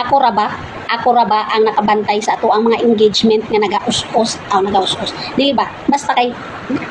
Ako ra ba ang nakabantay sa ato ang mga engagement nga nagaus-us nagaus-us, dili ba? Basta kay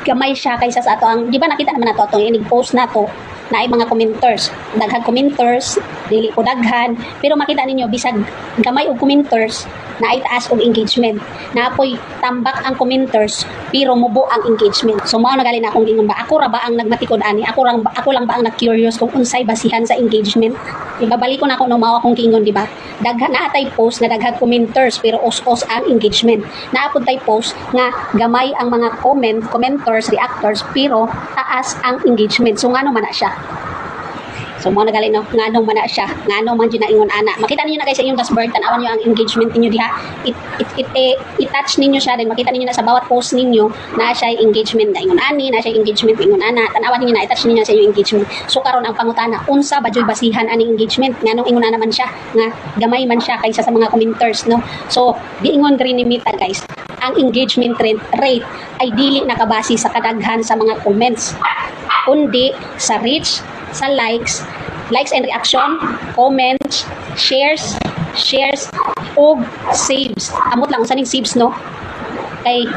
gamay siya kaysa sa ato ang, di ba nakita naman nato atong inig-post nato na ay mga commenters, daghang commenters, dili ko daghan, pero makita ninyo bisag gamay og commenters na ay taas og engagement, na apoy tambak ang commenters pero mubo ang engagement. So mao nagali na akong gingon ba, ako ra ba ang nagmatikod ani, ako lang ba ang na-curious kung unsay basihan sa engagement. Ibabalik ko na ako no mao akong gingon, di ba? Daghan na atay post na daghang commenters pero os-os ang engagement. Naapod tay post nga gamay ang mga commenters, reactors pero taas ang engagement. So ngano man na siya? So mo nagali no, nganong man na siya, nganong man jud na ingon ana. Makita ninyo na guys sa inyong dashboard, tan-awan niyo ang engagement niyo diha. I-touch ninyo siya, then makita ninyo na sa bawat post ninyo na siya engagement na ingon ani, na siya engagement ingon ana. Tan-awan ninyo na, i-touch ninyo sa inyong engagement. So karon ang pangutana, unsa ba jud basihan ani engagement? Nganong ingon ana man siya nga gamay man siya kaysa sa mga commenters, no? So giingon rin ni Mita guys, ang engagement rate ay dili nakabase sa kadaghan sa mga comments, kundi sa reach, sa likes and reaction, comments, shares, o saves. Amot lang usaning saves, no? Kay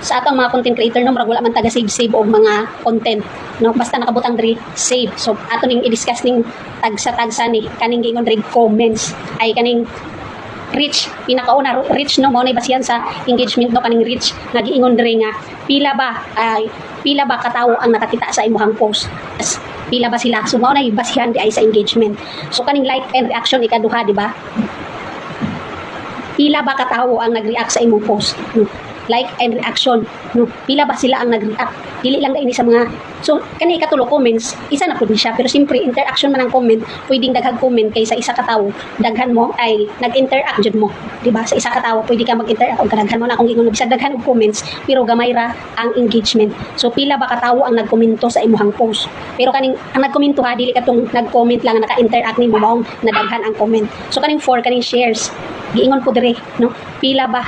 sa atong mga content creator, no, murag wala man taga save og mga content, no? Basta nakabutang diri save. So ato ning i-discuss ning tagsa ni kaning giingon diri comments ay kaning reach, pinakauna reach, no, mao nay basihan sa engagement, no, kaning reach nga giingon diri nga pila ba katawo ang nakakita sa imong post, pila ba sila. So mao nay basihan di ay sa engagement. So kaning like and reaction ikaduha, di ba? Pila ba katawo ang nag-react sa imong post, no? Like and reaction, no? Pila ba sila ang nag-react? Dili lang ini sa mga, so kani ikatulo comments, isa na pud ni siya, pero simpre interaction man ang comment, pwedeng daghang comment kaysa isa ka tawo, daghan mo ay nag-interact jud mo, di ba? Sa isa ka tawo pwede ka mag-interact og daghan mo na akong gingon bisag daghan og comments, pero gamay ra ang engagement. So pila ba ka tawo ang nagkomento sa imong post? Pero kaning ang nagkomento ha, dili katong nag-comment lang naka-interact nimo maong nadaghan ang comment. So kaning 4 kaning shares, giingon ko dire, no? Pila ba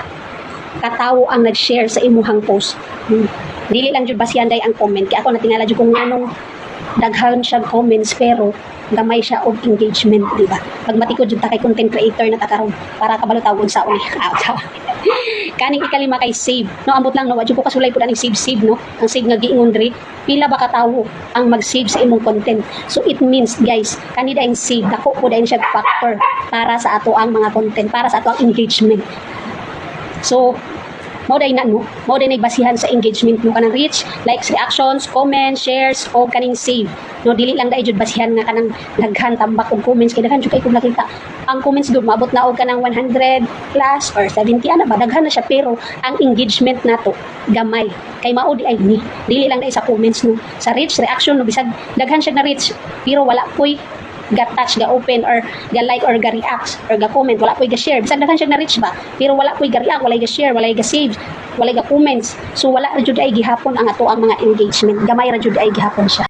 katawo ang nag-share sa imuhang post? Dili lang jud basihan day ang comment, kaya ako natingala jud kung anong daghan siya comments pero gamay siya og engagement, di ba? Pagmatikod jud ta kay content creator na ta karon para kabalo tawon sa uni. Kaning ikalima kay save, no, ambot lang no, wa jud ko kasulay pud aning save, no? Ang save nga giingon diri, pila ba katawo ang mag-save sa imong content? So it means guys, kani daing save dako pud daing siya factor para sa ato ang mga content, para sa ato ang engagement. So mao day na, no, mao day basihan sa engagement, no, kanang reach, likes, reactions, comments, shares, o kaning save, no? Dili lang day jud basihan nga kanang daghan tambak og comments, kay daghan jud kay kung nakita ang comments do maabot na og kanang 100 plus or 70 ana ba, daghan na siya, pero ang engagement nato gamay kay mao di ay ni dili lang day sa comments, no, sa reach, reaction, no, bisag daghan siya na reach pero wala poy ga-touch, ga-open, or ga-like, or ga-react, or ga-comment, wala po'y ga-share. Bisag daghan siya na-reach ba? Pero wala po'y ga-react, wala ga-share, wala ga-save, wala ga-comments. So wala ra jud ay gihapon ang ato ang mga engagement. Gamay ra jud ay gihapon siya.